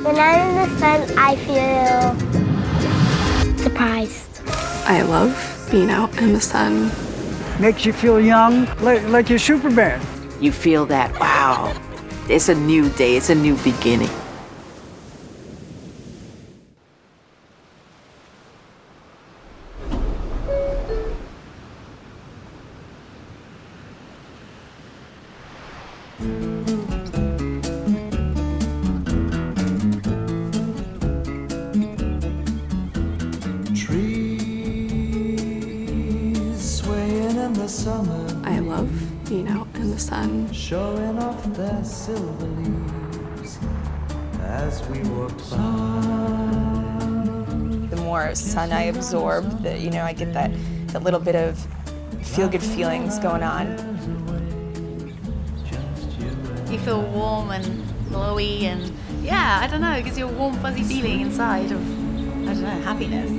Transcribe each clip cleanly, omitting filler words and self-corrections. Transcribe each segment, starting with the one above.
When I'm in the sun, I feel surprised. I love being out in the sun. Makes you feel young, like you're Superman. You feel that, wow, it's a new day, it's a new beginning. I love being out in the sun. Showing off their silver leaves as we walked by. The more sun I absorb, I get that little bit of feel-good feelings going on. You feel warm and glowy and, yeah, I don't know, it gives you a warm, fuzzy feeling inside of, I don't know, happiness.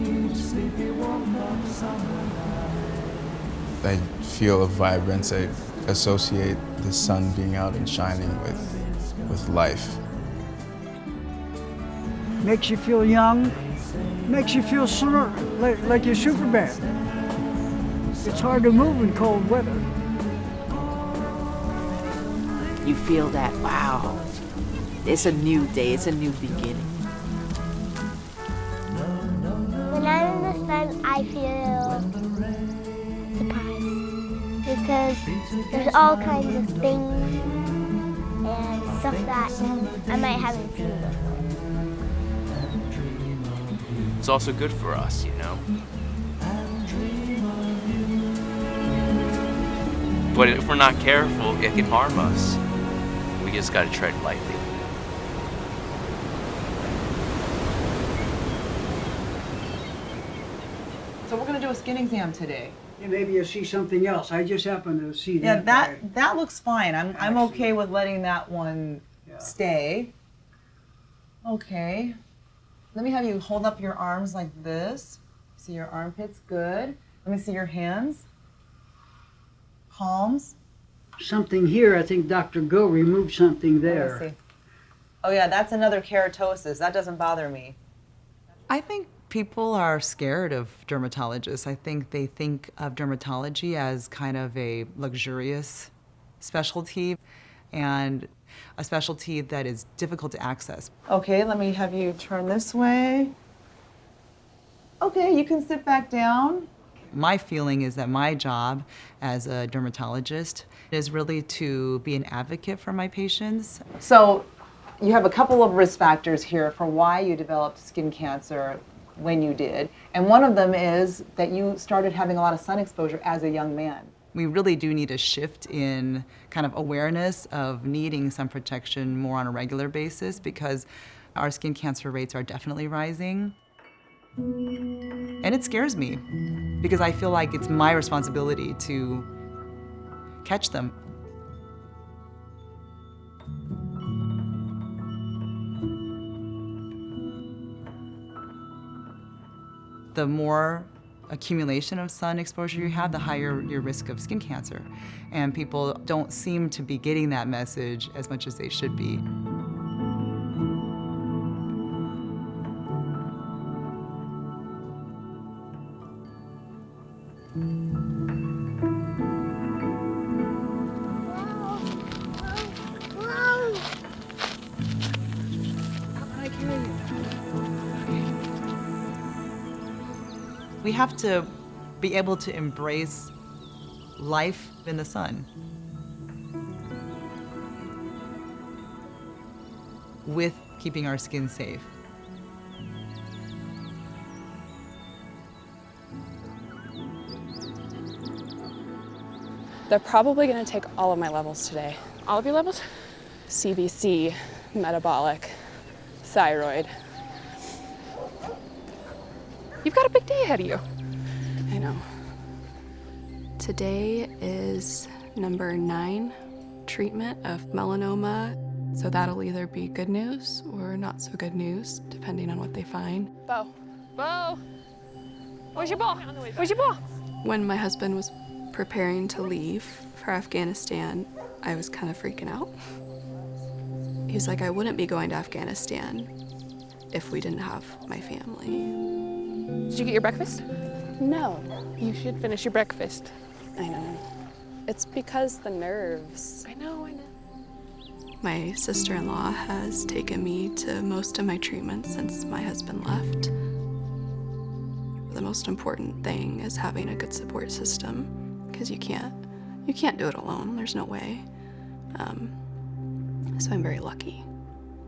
I feel a vibrance. I associate the sun being out and shining with life. Makes you feel young, makes you feel like you're Superman. It's hard to move in cold weather. You feel that, wow, it's a new day, it's a new beginning. When I'm in the sun, I feel surprised because there's all kinds of things and stuff that I might haven't seen before. It's also good for us, you know? But if we're not careful, it can harm us. We just gotta tread lightly. So we're gonna do a skin exam today. Yeah, maybe you'll see something else. I just happen to see Yeah, that. that looks fine. I'm okay with letting that one stay. Okay. Let me have you hold up your arms like this. See your armpits, good. Let me see your hands. Palms. Something here, I think Dr. Go removed something there. Let me see. Oh yeah, that's another keratosis. That doesn't bother me. I think people are scared of dermatologists. I think they think of dermatology as kind of a luxurious specialty and a specialty that is difficult to access. Okay, let me have you turn this way. Okay, you can sit back down. My feeling is that my job as a dermatologist is really to be an advocate for my patients. So you have a couple of risk factors here for why you developed skin cancer when you did. And one of them is that you started having a lot of sun exposure as a young man. We really do need a shift in kind of awareness of needing sun protection more on a regular basis because our skin cancer rates are definitely rising. And it scares me because I feel like it's my responsibility to catch them. The more accumulation of sun exposure you have, the higher your risk of skin cancer. And people don't seem to be getting that message as much as they should be. We have to be able to embrace life in the sun with keeping our skin safe. They're probably going to take all of my levels today. All of your levels? CBC, metabolic, thyroid. You've got a big day ahead of you. I know. Today is number 9 treatment of melanoma. So that'll either be good news or not so good news, depending on what they find. Bo. Bo! Where's your ball? Where's your ball? When my husband was preparing to leave for Afghanistan, I was kind of freaking out. He's like, I wouldn't be going to Afghanistan if we didn't have my family. Did you get your breakfast? No. You should finish your breakfast. I know. It's because the nerves. I know. My sister-in-law has taken me to most of my treatments since my husband left. The most important thing is having a good support system, because you can't do it alone. There's no way. So I'm very lucky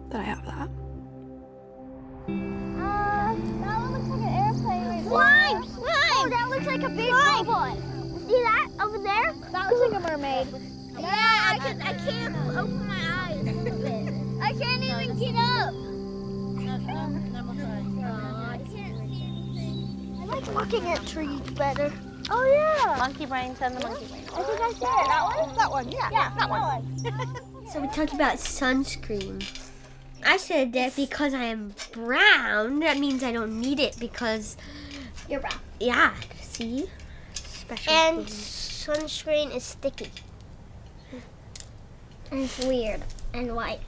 that I have that. That one looks like an airplane right there. Slime! Oh, that looks like a big robot. See that over there? That looks like a mermaid. Yeah, I can't open my eyes. I can't even get up. I can't see anything. I like looking at trees better. Oh yeah. Monkey brain, send the monkey brain. I think I said it. That one? That one, yeah. Yeah, that one. So we talked about sunscreen. I said that because I am brown, that means I don't need it because you're brown. Yeah, see? Special and sunscreen is sticky. And it's weird and white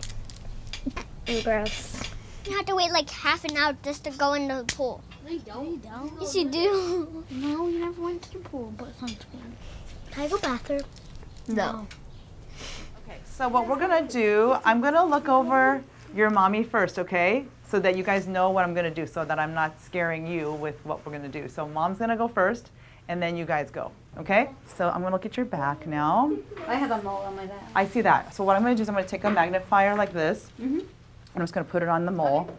and gross. You have to wait like half an hour just to go into the pool. No, you don't. Yes, you do. No, you never went to the pool, but sunscreen. Can I go bathroom? No. Okay, so what we're gonna do, I'm gonna look over your mommy first, okay? So that you guys know what I'm gonna do, so that I'm not scaring you with what we're gonna do. So mom's gonna go first, and then you guys go, okay? So I'm gonna look at your back now. I have a mole on my back. I see that. So what I'm gonna do is I'm gonna take a magnifier like this, and I'm just gonna put it on the mole. Okay.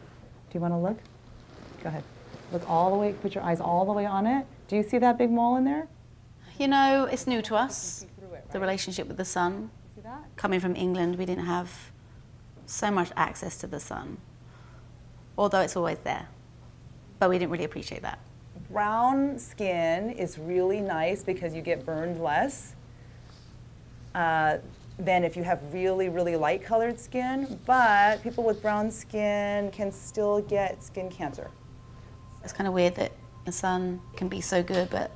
Do you wanna look? Go ahead. Look all the way, put your eyes all the way on it. Do you see that big mole in there? You know, it's new to us, the relationship with the sun. See that? Coming from England, we didn't have so much access to the sun, although it's always there. But we didn't really appreciate that. Brown skin is really nice because you get burned less than if you have really, really light colored skin, but people with brown skin can still get skin cancer. It's kind of weird that the sun can be so good, but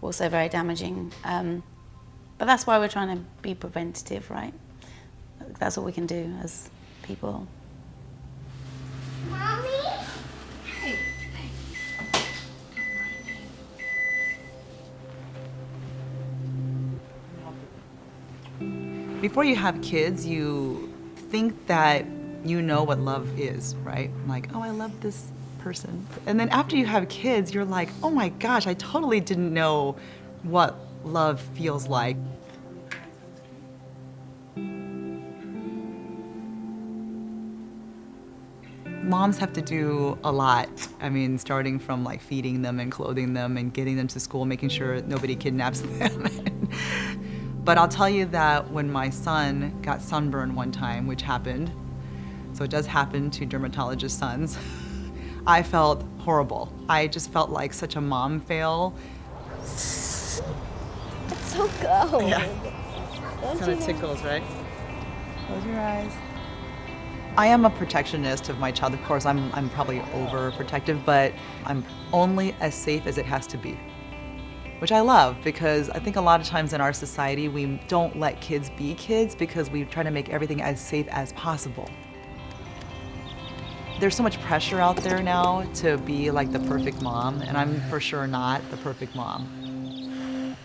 also very damaging. But that's why we're trying to be preventative, right? That's what we can do as people. Mommy? Before you have kids, you think that you know what love is, right? Like, oh, I love this person. And then after you have kids, you're like, oh my gosh, I totally didn't know what love feels like. Moms have to do a lot. I mean, starting from like feeding them and clothing them and getting them to school, making sure nobody kidnaps them. But I'll tell you that when my son got sunburned one time, which happened, so it does happen to dermatologist sons, I felt horrible. I just felt like such a mom fail. It's so cold. Yeah. Kind of tickles, right? Close your eyes. I am a protectionist of my child. Of course, I'm probably overprotective, but I'm only as safe as it has to be, which I love because I think a lot of times in our society we don't let kids be kids because we try to make everything as safe as possible. There's so much pressure out there now to be like the perfect mom, and I'm for sure not the perfect mom.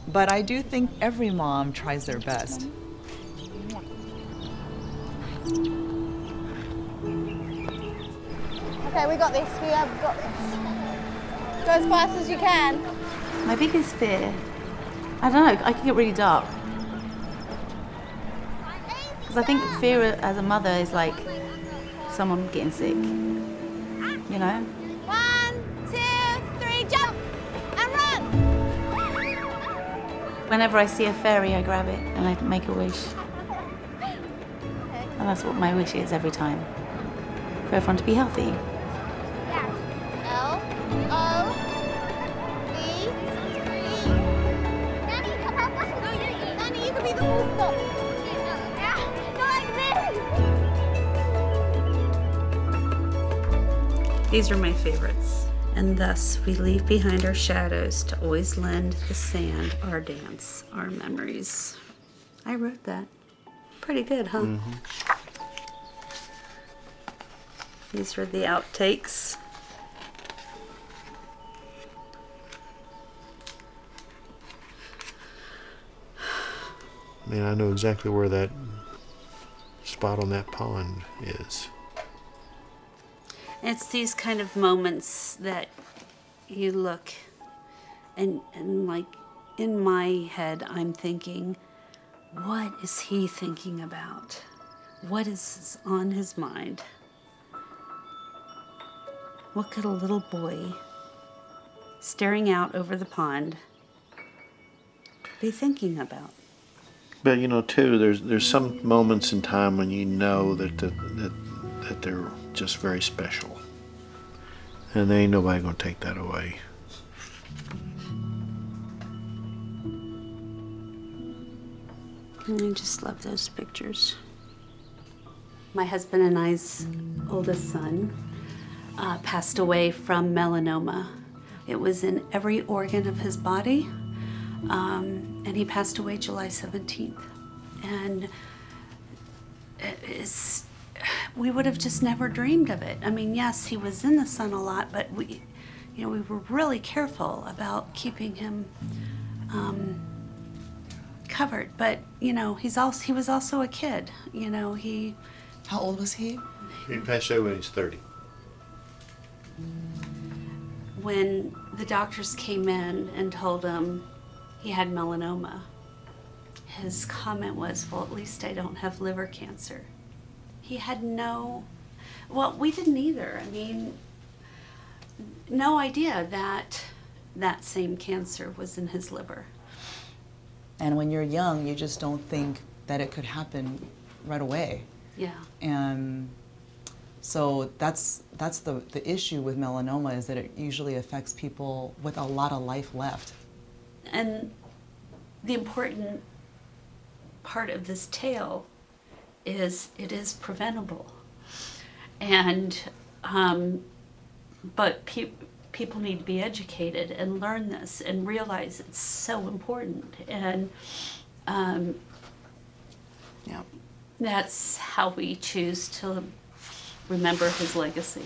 But I do think every mom tries their best. Okay, we got this. We have got this. Go as fast as you can. My biggest fear, I don't know, I can get really dark. Because I think fear as a mother is like someone getting sick, you know? 1, 2, 3, jump and run! Whenever I see a fairy, I grab it and I make a wish. And that's what my wish is every time. For everyone to be healthy. These are my favorites. And thus we leave behind our shadows to always lend the sand our dance, our memories. I wrote that. Pretty good, huh? These are the outtakes. Man, I know exactly where that spot on that pond is. It's these kind of moments that you look and like in my head I'm thinking, what is he thinking about? What is on his mind? What could a little boy staring out over the pond be thinking about? But you know, too, there's some moments in time when you know that they're just very special, and there ain't nobody gonna take that away. And I just love those pictures. My husband and I's oldest son passed away from melanoma. It was in every organ of his body. And he passed away July 17th. And we would have just never dreamed of it. I mean, yes, he was in the sun a lot, but we were really careful about keeping him covered. But he was also a kid. How old was he? He passed away when he's 30. When the doctors came in and told him he had melanoma, his comment was, well, at least I don't have liver cancer. He had we didn't either. I mean, no idea that that same cancer was in his liver. And when you're young, you just don't think that it could happen right away. Yeah. And so that's the issue with melanoma, is that it usually affects people with a lot of life left. And the important part of this tale is it is preventable. And but people need to be educated and learn this and realize it's so important. And that's how we choose to remember his legacy.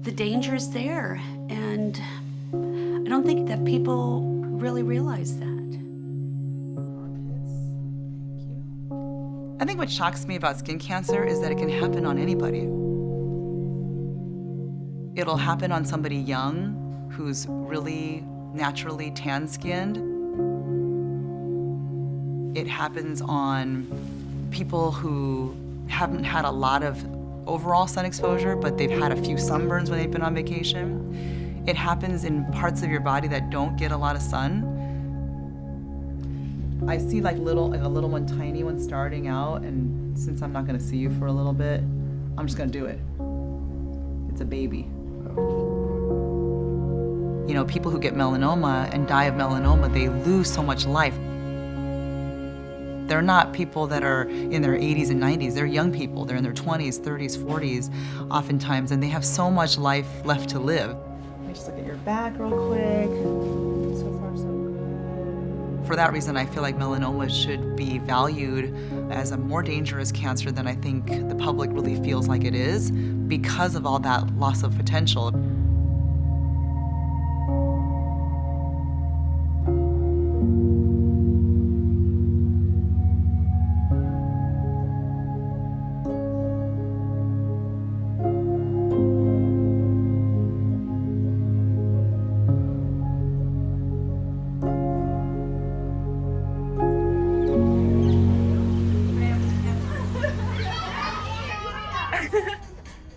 The danger is there, and I don't think that people really realize that. I think what shocks me about skin cancer is that it can happen on anybody. It'll happen on somebody young who's really naturally tan-skinned. It happens on people who haven't had a lot of overall sun exposure, but they've had a few sunburns when they've been on vacation. It happens in parts of your body that don't get a lot of sun. I see like a little one, tiny one starting out, and since I'm not gonna see you for a little bit, I'm just gonna do it. It's a baby. You know, people who get melanoma and die of melanoma, they lose so much life. They're not people that are in their 80s and 90s. They're young people. They're in their 20s, 30s, 40s oftentimes, and they have so much life left to live. Let me just look at your back real quick. So far, so good. For that reason, I feel like melanoma should be valued as a more dangerous cancer than I think the public really feels like it is, because of all that loss of potential.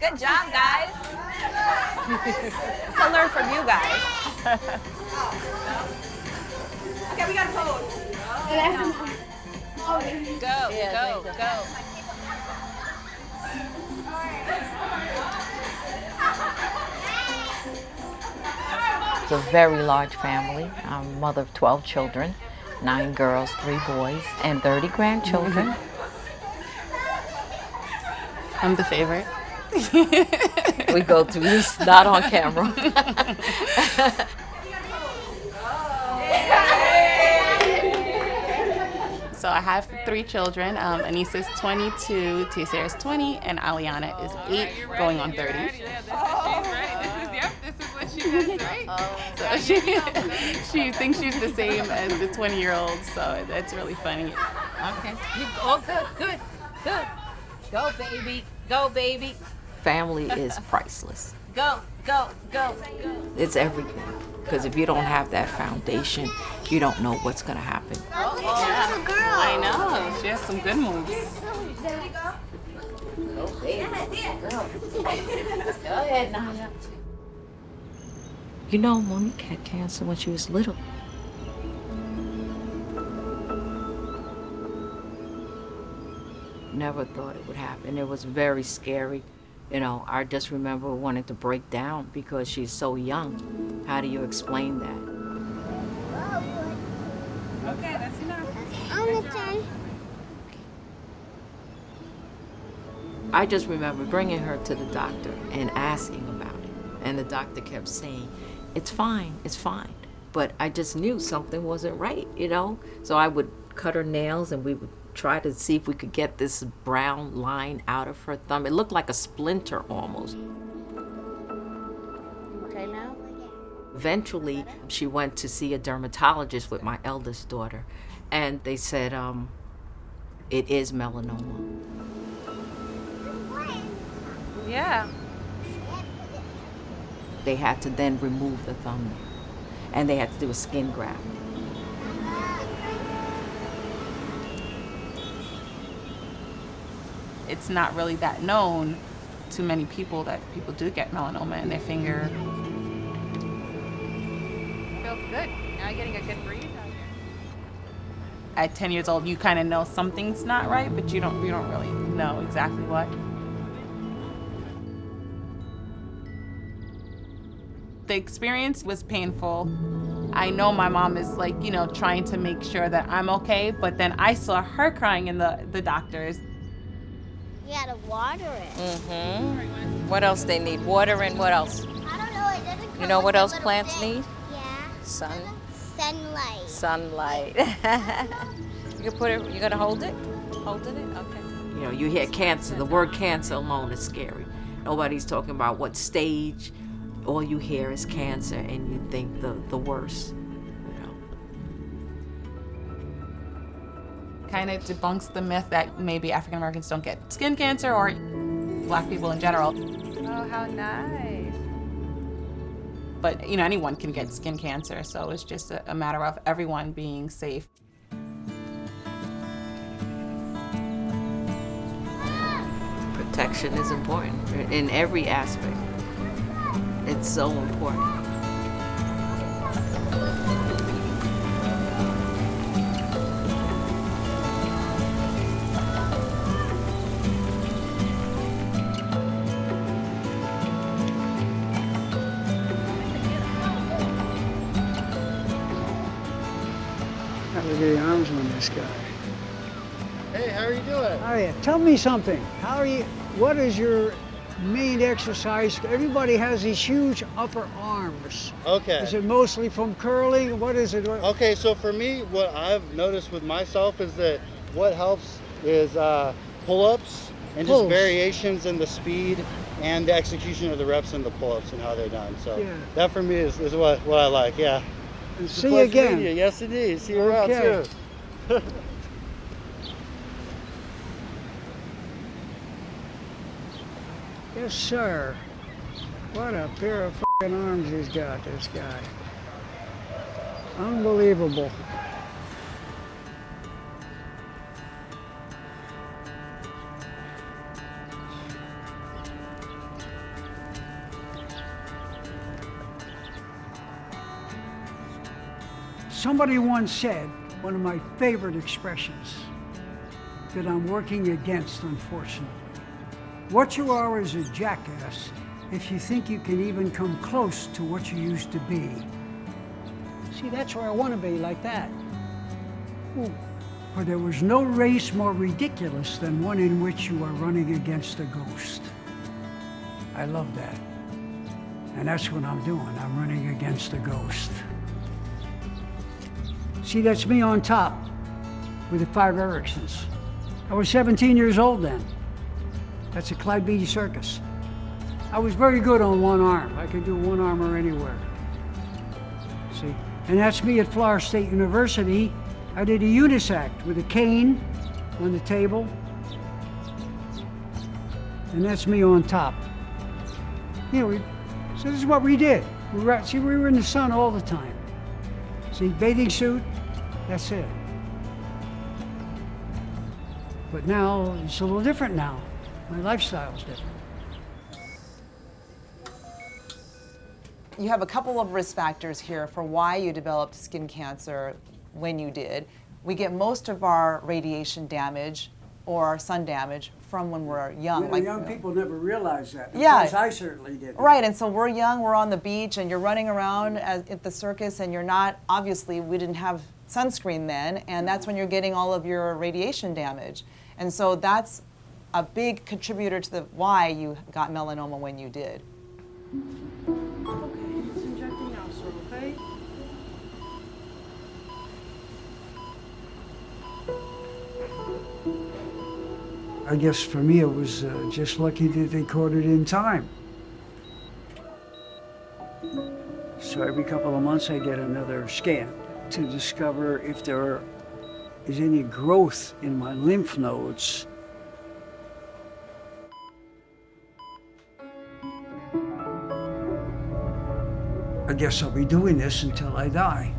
Good job, guys. I'll learn from you guys. Okay, we gotta pose. Go. It's a very large family. I'm a mother of 12 children, 9 girls, 3 boys, and 30 grandchildren. I'm the favorite. We go through this, not on camera. So I have 3 children. Anissa is 22, Tayseer is 20, and Aliana is 8, going on 30. This is what she does, right? So she thinks she's the same as the 20-year-old, so that's really funny. Okay. Good. Go, baby. Go, baby. Family is priceless. Go. It's everything. Because if you don't have that foundation, you don't know what's going to happen. Oh, yeah. Girl. I know. She has some good moves. Go, baby. Go ahead, Nana. You know, Monique had cancer when she was little. Never thought it would happen. It was very scary. You know, I just remember wanting to break down because she's so young. How do you explain that? Okay, that's enough. On the turn. I just remember bringing her to the doctor and asking about it. And the doctor kept saying, it's fine. But I just knew something wasn't right, you know? So I would cut her nails and we would try to see if we could get this brown line out of her thumb. It looked like a splinter almost. Okay now? Eventually, she went to see a dermatologist with my eldest daughter, and they said, it is melanoma. Yeah. They had to then remove the thumbnail, and they had to do a skin graft. It's not really that known to many people that people do get melanoma in their finger. Feels good. Now I'm getting a good breeze out here. At 10 years old, you kind of know something's not right, but you don't really know exactly what. The experience was painful. I know my mom is like, you know, trying to make sure that I'm okay, but then I saw her crying in the doctors. You gotta water it. Mm-hmm. What else they need? Water and what else? I don't know. It doesn't come You know with what a else little plants thing. need? Yeah. Sunlight. Sunlight. You can put it, you're gonna hold it? Holding it? Okay. You know, you hear cancer, the word cancer alone is scary. Nobody's talking about what stage. All you hear is cancer and you think the worst. Kind of debunks the myth that maybe African Americans don't get skin cancer or Black people in general. Oh, how nice. But, you know, anyone can get skin cancer, so it's just a matter of everyone being safe. Protection is important in every aspect. It's so important. Look at the arms on this guy. Hey, how are you doing? How are you? Tell me something. How are you? What is your main exercise? Everybody has these huge upper arms. Okay. Is it mostly from curling? What is it? Okay, so for me, what I've noticed with myself is that what helps is pull-ups and just variations in the speed and the execution of the reps and the pull-ups and how they're done. So that for me is what I like, yeah. And see you again. You. Yes, indeed. See you around too. Yes, sir. What a pair of fucking arms he's got, this guy. Unbelievable. Somebody once said, one of my favorite expressions, that I'm working against, unfortunately. What you are is a jackass if you think you can even come close to what you used to be. See, that's where I want to be, like that. Ooh. For there was no race more ridiculous than one in which you are running against a ghost. I love that. And that's what I'm doing. I'm running against a ghost. See, that's me on top. with the 5 Ericksons. I was 17 years old then. That's at Clyde Beatty Circus. I was very good on one arm. I could do one armor anywhere. See? And that's me at Florida State University. I did a unisact with a cane on the table. And that's me on top. You know, so this is what we did. We were in the sun all the time. See, bathing suit, that's it. But now, it's a little different now. My lifestyle's different. You have a couple of risk factors here for why you developed skin cancer when you did. We get most of our radiation damage or our sun damage from when we're young. You know, young people never realize that. Yeah. Because I certainly didn't. Right, and so we're young, we're on the beach, and you're running around at the circus, and you're not, obviously, we didn't have sunscreen then, and that's when you're getting all of your radiation damage. And so that's a big contributor to why you got melanoma when you did. Okay, it's injecting now, sir, okay? I guess for me it was just lucky that they caught it in time. So every couple of months I get another scan to discover if there is any growth in my lymph nodes. I guess I'll be doing this until I die.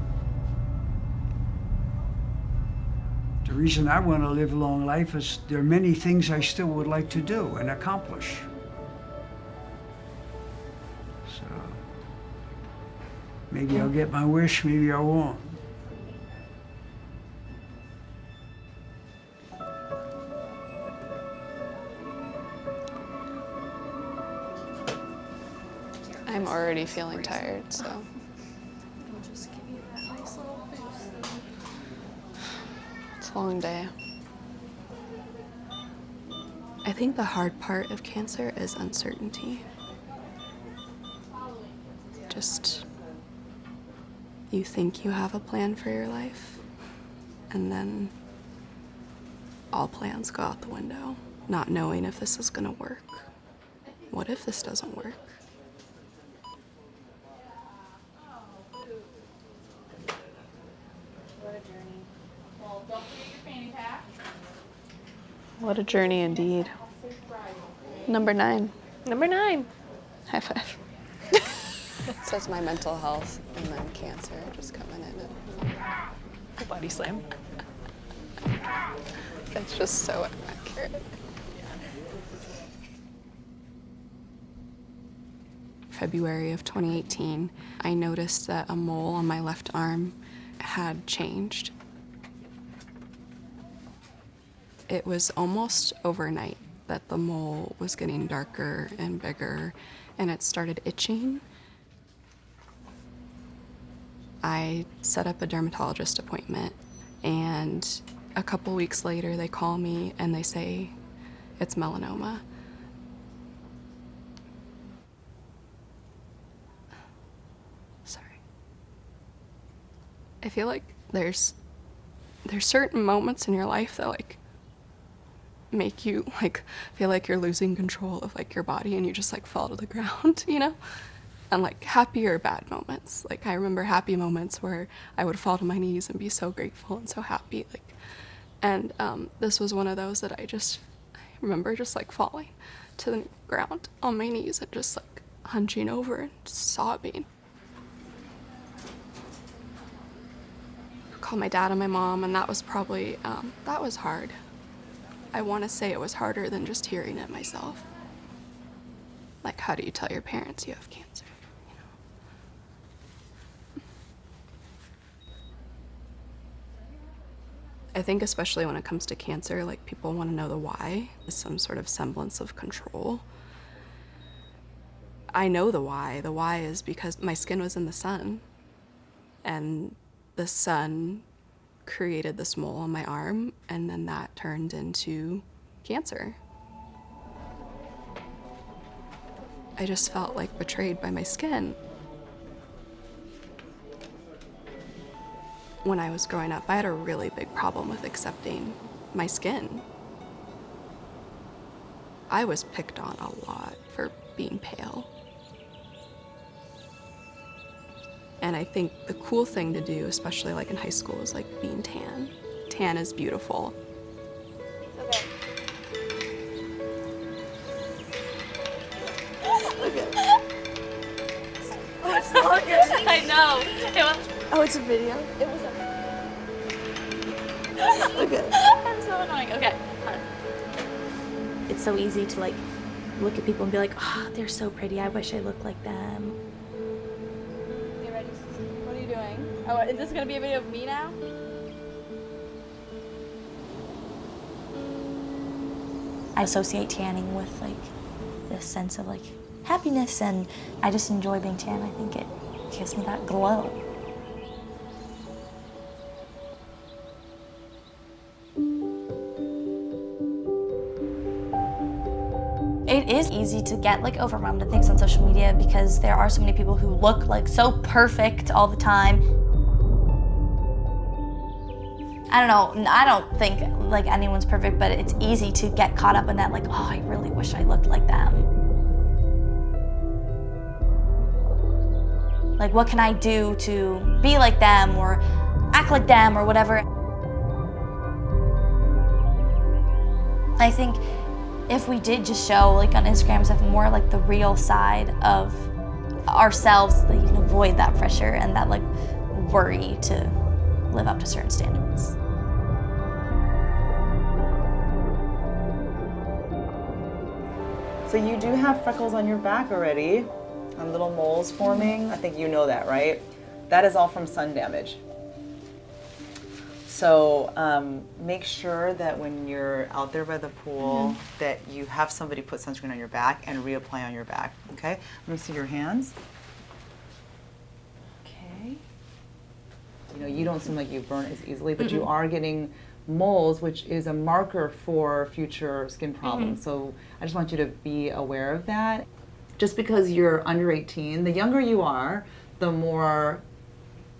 The reason I want to live a long life is there are many things I still would like to do and accomplish. So maybe I'll get my wish, maybe I won't. I'm already feeling tired, so. It's a long day. I think the hard part of cancer is uncertainty. Just, you think you have a plan for your life, and then all plans go out the window, not knowing if this is gonna work. What if this doesn't work? What a journey indeed. Number 9. Number 9. High five. Says my mental health and then cancer just coming in and Body slam. That's just so accurate. February of 2018, I noticed that a mole on my left arm had changed. It was almost overnight that the mole was getting darker and bigger, and it started itching. I set up a dermatologist appointment, and a couple weeks later they call me and they say it's melanoma. Sorry. I feel like there's certain moments in your life that like make you like feel like you're losing control of like your body and you just like fall to the ground, you know? And like happy or bad moments. Like I remember happy moments where I would fall to my knees and be so grateful and so happy. Like, and this was one of those that I remember just like falling to the ground on my knees and just like hunching over and sobbing. I called my dad and my mom, and that was probably, that was hard. I want to say it was harder than just hearing it myself. Like, how do you tell your parents you have cancer? You know? I think especially when it comes to cancer, like people want to know the why, some sort of semblance of control. I know the why. The why is because my skin was in the sun, and the sun created this mole on my arm, and then that turned into cancer. I just felt like betrayed by my skin. When I was growing up, I had a really big problem with accepting my skin. I was picked on a lot for being pale. And I think the cool thing to do, especially like in high school, is like being tan. Tan is beautiful. Okay. Oh, it's not good. I know. Oh, it's a video? It was a... Okay. I'm so annoying. Okay. It's so easy to like look at people and be like, oh, they're so pretty. I wish I looked like them. You ready? What are you doing? Oh, is this gonna be a video of me now? I associate tanning with like this sense of like happiness, and I just enjoy being tan. I think it gives me that glow. It is easy to get like overwhelmed with things on social media because there are so many people who look like so perfect all the time. I don't know, I don't think like anyone's perfect, but it's easy to get caught up in that, like, oh, I really wish I looked like them. Like, what can I do to be like them or act like them or whatever? I think if we did just show, like on Instagram and stuff, more like the real side of ourselves, that you can avoid that pressure and that like worry to live up to certain standards. So you do have freckles on your back already, and little moles forming. I think you know that, right? That is all from sun damage. So make sure that when you're out there by the pool that you have somebody put sunscreen on your back and reapply on your back, okay? Let me see your hands. Okay. You know, you don't seem like you burn as easily, but you are getting moles, which is a marker for future skin problems. So I just want you to be aware of that. Just because you're under 18, the younger you are, the more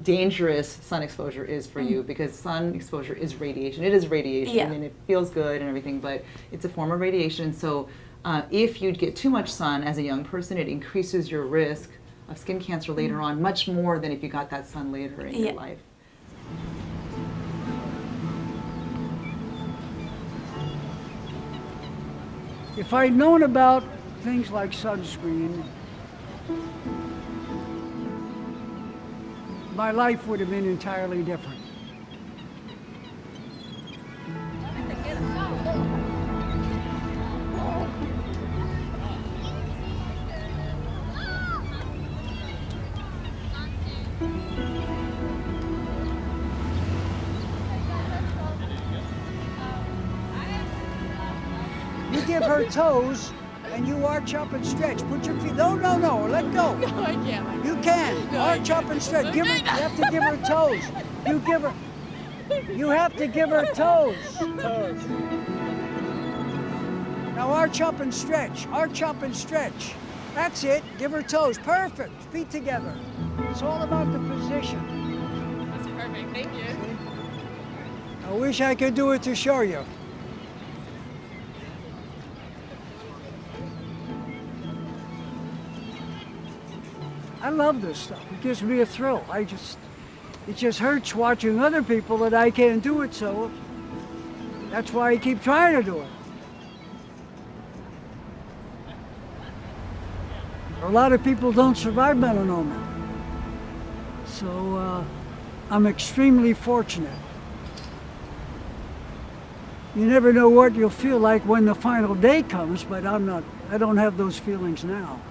dangerous sun exposure is for you, because sun exposure is radiation. It is radiation and it feels good and everything, but it's a form of radiation. So if you'd get too much sun as a young person, it increases your risk of skin cancer later on, much more than if you got that sun later in your life. If I'd known about things like sunscreen, my life would have been entirely different. You give her toes, and you arch up and stretch. Put your feet. No, let go. No, I can't. You can. Arch up and stretch. Give her. You have to give her toes. You give her. You have to give her toes. Toes. Now arch up and stretch. Arch up and stretch. That's it. Give her toes. Perfect. Feet together. It's all about the position. That's perfect. Thank you. I wish I could do it to show you. I love this stuff. It gives me a thrill. It just hurts watching other people that I can't do it, so that's why I keep trying to do it. A lot of people don't survive melanoma. So I'm extremely fortunate. You never know what you'll feel like when the final day comes, but I don't have those feelings now.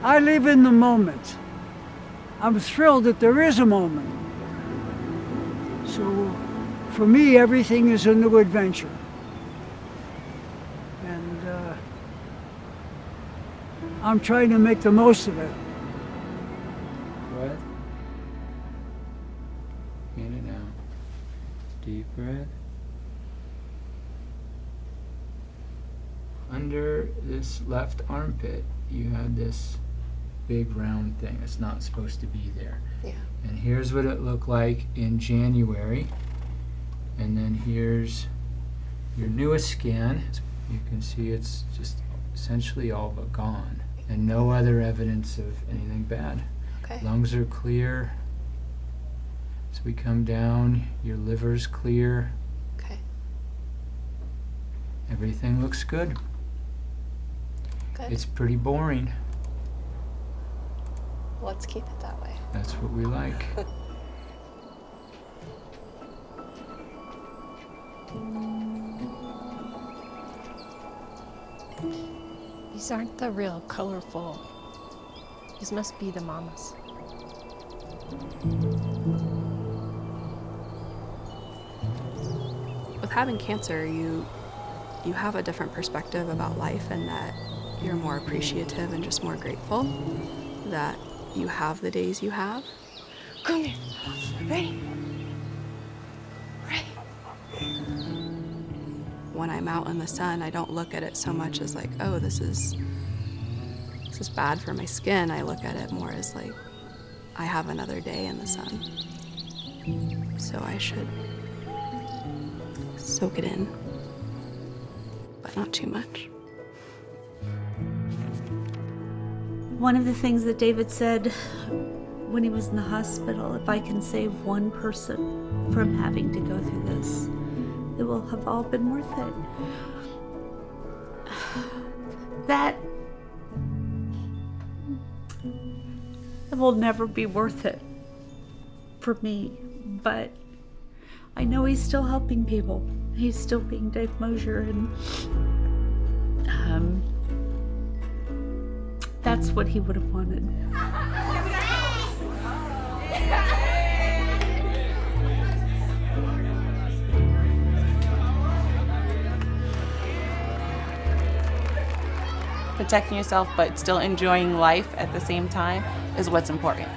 I live in the moment. I'm thrilled that there is a moment. So for me, everything is a new adventure. And I'm trying to make the most of it. Breath. In and out. Deep breath. Under this left armpit, you had this big round thing. It's not supposed to be there. Yeah. And here's what it looked like in January. And then here's your newest scan. You can see it's just essentially all but gone. And no other evidence of anything bad. Okay. Lungs are clear. As we come down, your liver's clear. Okay. Everything looks good. Good. It's pretty boring. Let's keep it that way. That's what we like. These aren't the real colorful. These must be the mamas. With having cancer, you have a different perspective about life, and that you're more appreciative and just more grateful that you have the days you have. Come here. Ready? When I'm out in the sun, I don't look at it so much as like, oh, this is bad for my skin. I look at it more as like, I have another day in the sun. So I should soak it in, but not too much. One of the things that David said when he was in the hospital, if I can save one person from having to go through this, it will have all been worth it. That it will never be worth it for me, but I know he's still helping people. He's still being Dave Mosier, and that's what he would have wanted. Protecting yourself but still enjoying life at the same time is what's important.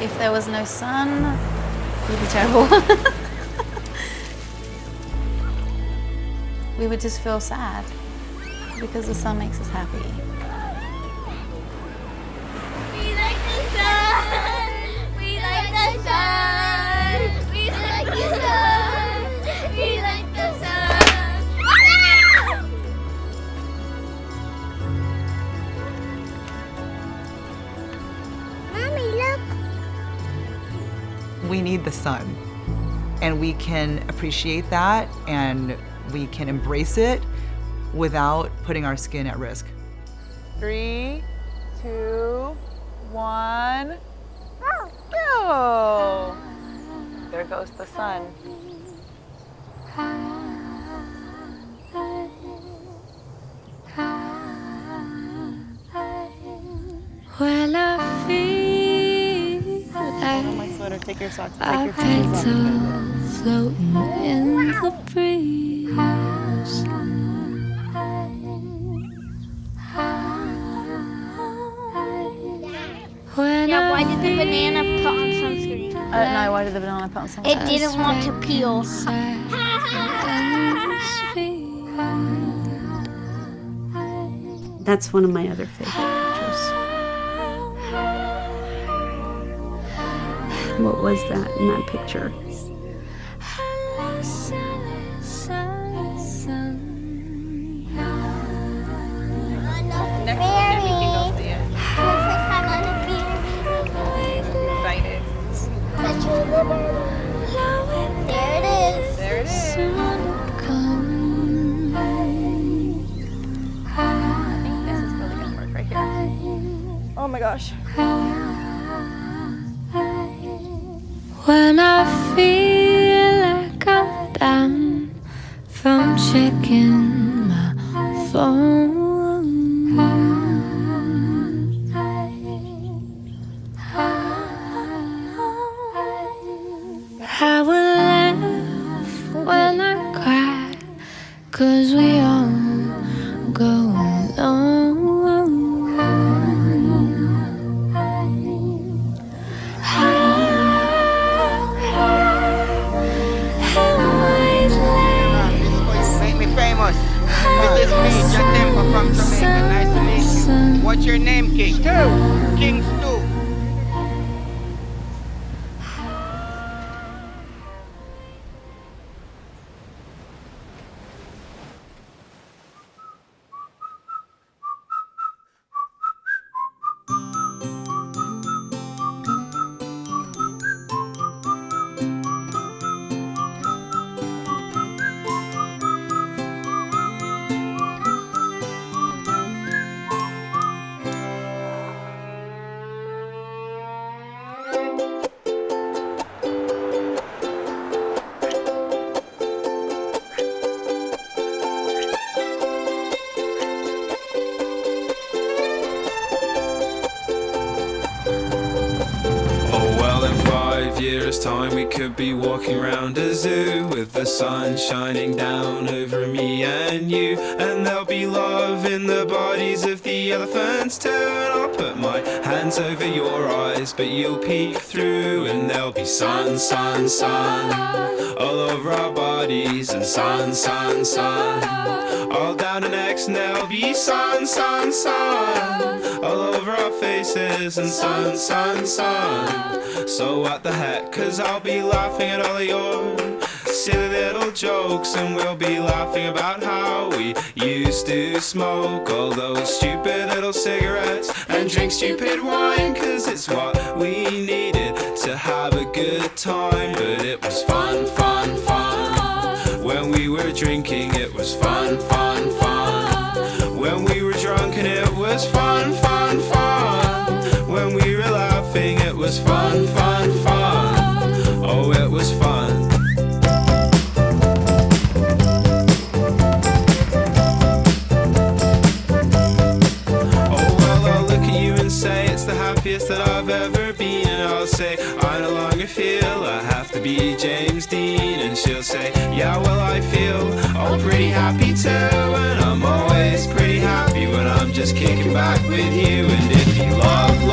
If there was no sun, it would be terrible. We would just feel sad because the sun makes us happy. We like the sun. We like the sun. We like the sun. We like the sun. Mommy, look. We need the sun, and we can appreciate that, and we can embrace it without putting our skin at risk. 3, 2, 1, go! There goes the sun. When I feel like My sweater, take your socks, take our your shoes off. petals floating in the breeze. When Yeah, why I did the banana put on sunscreen? No, why did the banana put on something? It didn't want to peel. That's one of my other favorite pictures. What was that in that picture? Next weekend we can go see it. Excited. There it is. There it is. I think this is really gonna work right here. Oh my gosh. When I feel like I'm down from checking my phone, I will laugh when I cry, 'cause we all go alone. Make me famous. This is me, Justin Jamaica, nice to meet you. What's your name, King? Stu. King Stu. Time we could be walking around a zoo with the sun shining down over me and you, and there'll be love in the bodies of the elephants too, and I'll put my hands over your eyes but you'll peek through, and there'll be sun, sun, sun all over our bodies, and sun, sun, sun all down our necks, and there'll be sun, sun, sun all over our faces, and sun, sun, sun. So what the heck, 'cause I'll be laughing at all of your silly little jokes, and we'll be laughing about how we used to smoke all those stupid little cigarettes and drink stupid wine, 'cause it's what we needed to have a good time. But it was fun, fun, fun when we were drinking, it was fun, fun, fun when we were drunk, and it was fun, fun, fun when we were laughing, it was fun, fun, fun. Oh, it was fun. Oh, well, I'll look at you and say it's the happiest that I've ever been, and I'll say I no longer feel I have to be James Dean, and she'll say, yeah, well, I feel all pretty happy too, and I'm always pretty happy when I'm just kicking back with you, and it'd be lovely